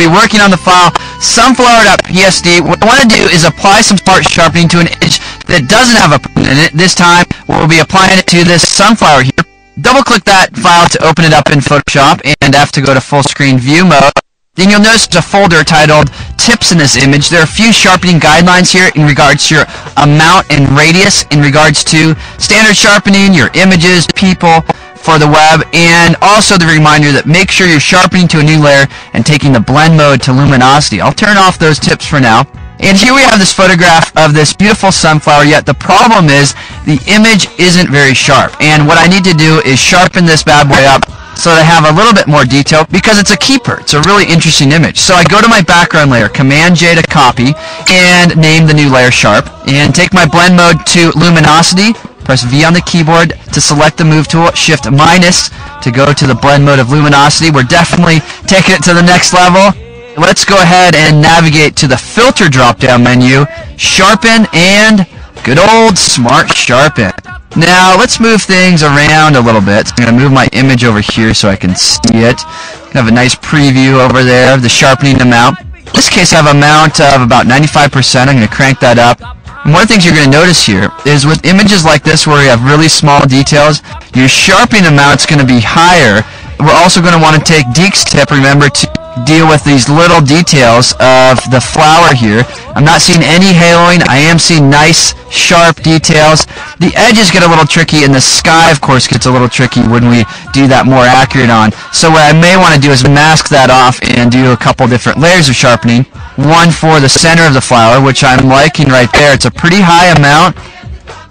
be working on the file sunflower.psd. What I want to do is apply some smart sharpening to an image that doesn't have a print in it. This time we'll be applying it to this sunflower here. Double click that file to open it up in Photoshop, and I have to go to full screen view mode. Then you'll notice there's a folder titled Tips in this image. There are a few sharpening guidelines here in regards to your amount and radius, in regards to standard sharpening, your images, people for the web, and also the reminder that make sure you're sharpening to a new layer and taking the blend mode to luminosity. I'll turn off those tips for now. And here we have this photograph of this beautiful sunflower, yet the problem is the image isn't very sharp. And what I need to do is sharpen this bad boy up so that I have a little bit more detail, because it's a keeper. It's a really interesting image. So I go to my background layer, Command J to copy, and name the new layer Sharp, and take my blend mode to luminosity, press V on the keyboard to select the move tool, Shift minus to go to the blend mode of luminosity. We're definitely taking it to the next level. Let's go ahead and navigate to the filter drop-down menu, sharpen, and good old smart sharpen. Now let's move things around a little bit. So I'm going to move my image over here so I can see it. I have a nice preview over there of the sharpening amount. In this case I have an amount of about 95%. I'm going to crank that up. And one of the things you're going to notice here is with images like this where you have really small details, your sharpening amount's going to be higher. We're also going to want to take Deke's tip, remember, to deal with these little details of the flower here. I'm not seeing any haloing. I am seeing nice, sharp details. The edges get a little tricky, and the sky, of course, gets a little tricky when we do that more accurate on. So what I may want to do is mask that off and do a couple different layers of sharpening. One for the center of the flower, which I'm liking right there. It's a pretty high amount,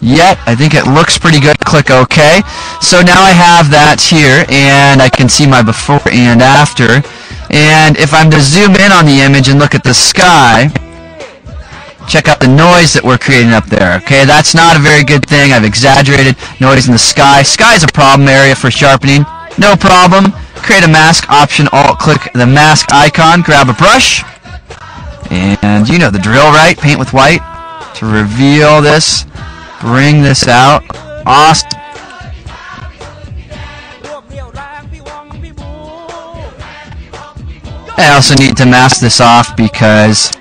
yet I think it looks pretty good. Click OK. So now I have that here, and I can see my before and after. And if I'm to zoom in on the image and look at the sky, check out the noise that we're creating up there. Okay, that's not a very good thing. I've exaggerated noise in the sky. Sky is a problem area for sharpening. No problem. Create a mask option. Alt-click the mask icon. Grab a brush. And you know the drill, right? Paint with white to reveal this. Bring this out. Awesome. I also need to mask this off because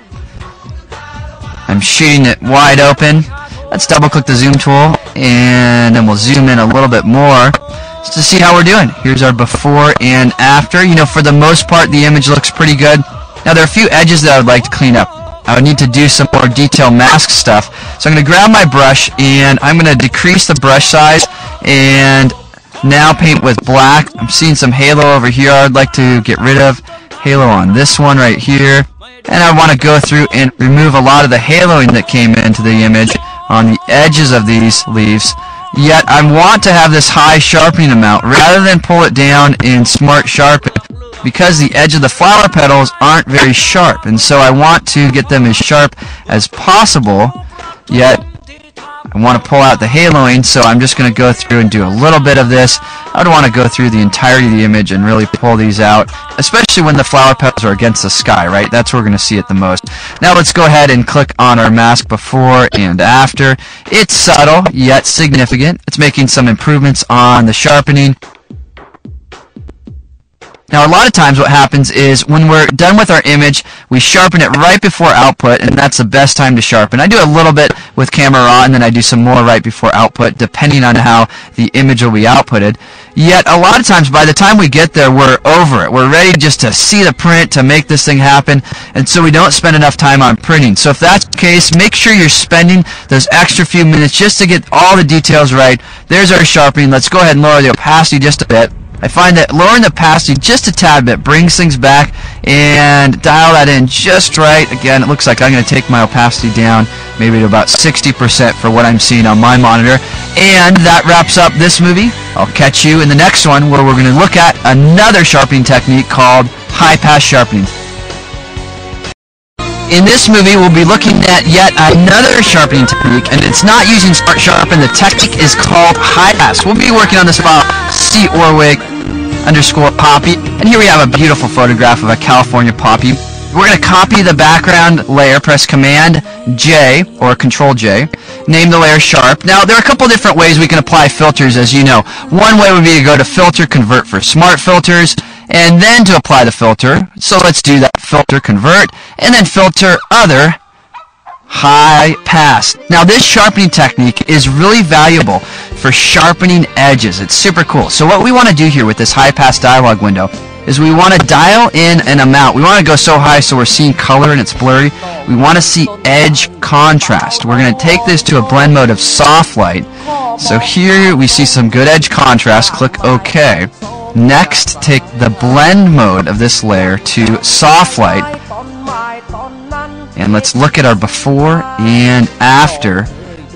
I'm shooting it wide open. Let's double click the zoom tool, and then we'll zoom in a little bit more just to see how we're doing. Here's our before and after. You know, for the most part the image looks pretty good. Now there are a few edges that I would like to clean up. I would need to do some more detail mask stuff. So I'm going to grab my brush, and I'm going to decrease the brush size and now paint with black. I'm seeing some halo over here I'd like to get rid of. Halo on this one right here, and I want to go through and remove a lot of the haloing that came into the image on the edges of these leaves. Yet I want to have this high sharpening amount rather than pull it down in smart sharpen, because the edge of the flower petals aren't very sharp, and so I want to get them as sharp as possible, yet I want to pull out the haloing, so I'm just going to go through and do a little bit of this. I would want to go through the entirety of the image and really pull these out, especially when the flower petals are against the sky, right? That's where we're going to see it the most. Now let's go ahead and click on our mask before and after. It's subtle, yet significant. It's making some improvements on the sharpening. Now a lot of times what happens is when we're done with our image, we sharpen it right before output, and that's the best time to sharpen. I do a little bit with camera raw, and then I do some more right before output, depending on how the image will be outputted. Yet a lot of times by the time we get there, we're over it. We're ready just to see the print, to make this thing happen, and so we don't spend enough time on printing. So if that's the case, make sure you're spending those extra few minutes just to get all the details right. There's our sharpening. Let's go ahead and lower the opacity just a bit. I find that lowering the opacity just a tad bit brings things back, and dial that in just right. Again, it looks like I'm going to take my opacity down maybe to about 60% for what I'm seeing on my monitor. And that wraps up this movie. I'll catch you in the next one, where we're going to look at another sharpening technique called high pass sharpening. In this _movie, we'll be looking at yet another sharpening technique, and it's not using Smart Sharpen. The technique is called high pass. We'll be working on this file, C_Orwig_poppy, and here we have a beautiful photograph of a California poppy. We're going to copy the background layer, press Command J or Control J, name the layer Sharp. Now there are a couple different ways we can apply filters, as you know. One way would be to go to Filter, Convert for Smart Filters, and then to apply the filter. So let's do that. Filter, convert, and then filter other, high pass. Now this sharpening technique is really valuable for sharpening edges. It's super cool. So what we want to do here with this high pass dialog window is we want to dial in an amount. We want to go so high so we're seeing color and it's blurry. We want to see edge contrast. We're going to take this to a blend mode of soft light. So here we see some good edge contrast. Click OK. Next, take the blend mode of this layer to soft light. And let's look at our before and after.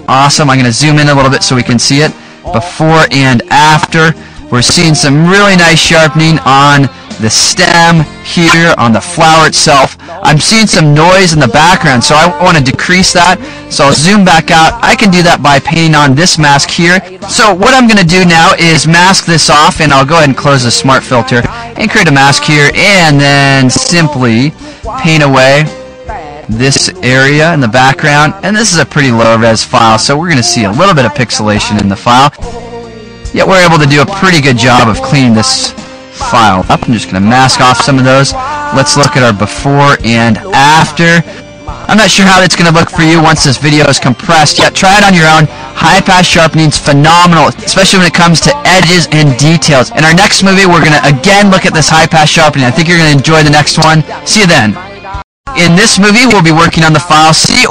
Awesome. I'm going to zoom in a little bit so we can see it. Before and after. We're seeing some really nice sharpening on the stem here, on the flower itself. I'm seeing some noise in the background, so I want to decrease that. So I'll zoom back out. I can do that by painting on this mask here. So what I'm going to do now is mask this off, and I'll go ahead and close the smart filter and create a mask here, and then simply paint away this area in the background. And this is a pretty low res file, so we're going to see a little bit of pixelation in the file. Yet we're able to do a pretty good job of cleaning this file up. I'm just going to mask off some of those. Let's look at our before and after. I'm not sure how that's going to look for you once this video is compressed, yet try it on your own. High pass sharpening is phenomenal, especially when it comes to edges and details. In our next movie, we're going to again look at this high pass sharpening. I think you're going to enjoy the next one. See you then. In this movie, we'll be working on the file c_bees.psd.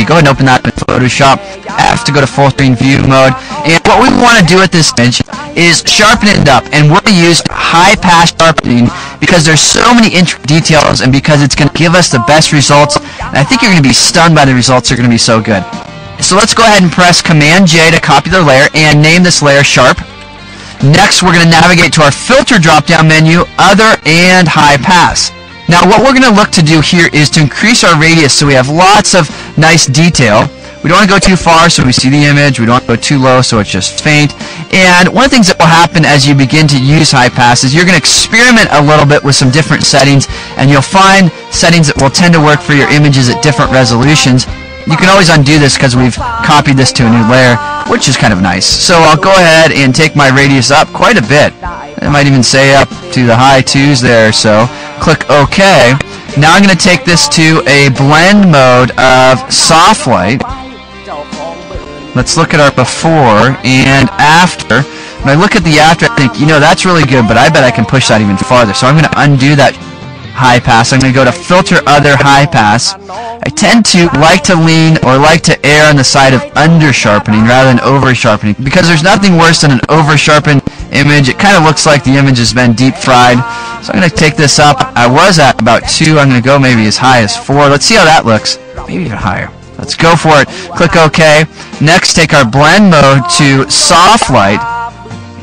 Go ahead and open that in Photoshop. F to go to full screen view mode. And what we want to do with this image is sharpen it up. And we're going to use high pass sharpening because there's so many intricate details and because it's going to give us the best results. And I think you're going to be stunned by the results. They're going to be so good. So let's go ahead and press Command J to copy the layer and name this layer Sharp. Next, we're going to navigate to our filter drop-down menu, Other and High Pass. Now what we're going to look to do here is to increase our radius so we have lots of nice detail. We don't want to go too far so we see the image. We don't want to go too low so it's just faint. And one of the things that will happen as you begin to use high pass is you're going to experiment a little bit with some different settings, and you'll find settings that will tend to work for your images at different resolutions. You can always undo this because we've copied this to a new layer, which is kind of nice. So I'll go ahead and take my radius up quite a bit. I might even say up to the high 2s there, so click OK. Now I'm going to take this to a blend mode of soft light. Let's look at our before and after. When I look at the after, I think, you know, that's really good, but I bet I can push that even farther. So I'm going to undo that high pass. I'm going to go to filter other high pass. I tend to like to lean or like to err on the side of under sharpening rather than over sharpening because there's nothing worse than an over sharpened image. It kind of looks like the image has been deep fried. So I'm going to take this up. I was at about 2. I'm going to go maybe as high as 4. Let's see how that looks. Maybe even higher. Let's go for it. Click OK. Next, take our blend mode to soft light.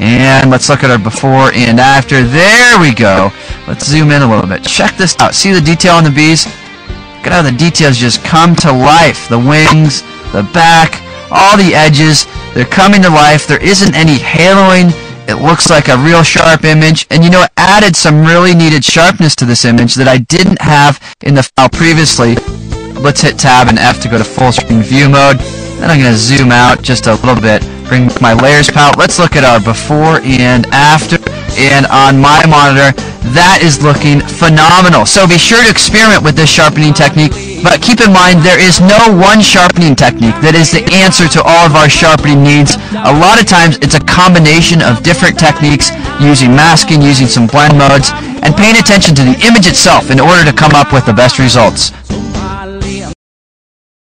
And let's look at our before and after. There we go. Let's zoom in a little bit. Check this out. See the detail on the bees? Look at how the details just come to life. The wings, the back, all the edges, they're coming to life. There isn't any haloing. It looks like a real sharp image. And you know, it added some really needed sharpness to this image that I didn't have in the file previously. Let's hit Tab and F to go to full screen view mode. Then I'm going to zoom out just a little bit. Bring my layers palette. Let's look at our before and after. And on my monitor, that is looking phenomenal. So be sure to experiment with this sharpening technique. But keep in mind, there is no one sharpening technique that is the answer to all of our sharpening needs. A lot of times, it's a combination of different techniques, using masking, using some blend modes, and paying attention to the image itself in order to come up with the best results.